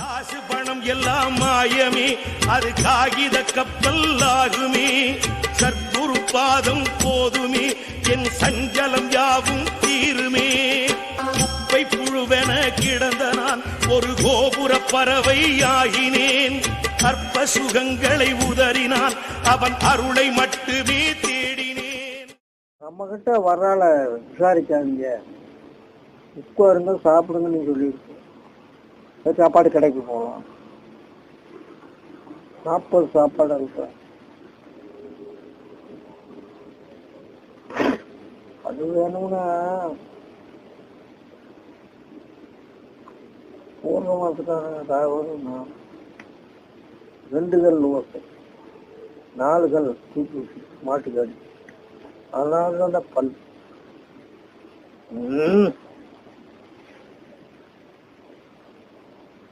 காசு பணம் எல்லாம் மாயமே, அது காகித கப்பல் ஆகுமே. சத்குரு பாதம் போதுமே, என் சஞ்சலம் யாவும் தீருமே. குப்பை புழுவென கிடந்த நான் ஒரு கோபுர பறவை ஆகினேன். அற்ப சுகங்களை உதறினான், அவன் அருளை மட்டுமே தேடினேன். நம்ம கிட்ட வர்றால விசாரிக்காதீங்க, உட்காருங்க சாப்பிடுங்கன்னு சொல்லியிருக்கு. சாப்பாடு கடைக்கு போகலாம், 40 சாப்பாடு இருக்கு. அது வேணும்னா போன மாசத்துக்கான 2 கல் ஓசை, 4 கல் தூக்கி மாட்டுக்காடி, அதனால தான் பல்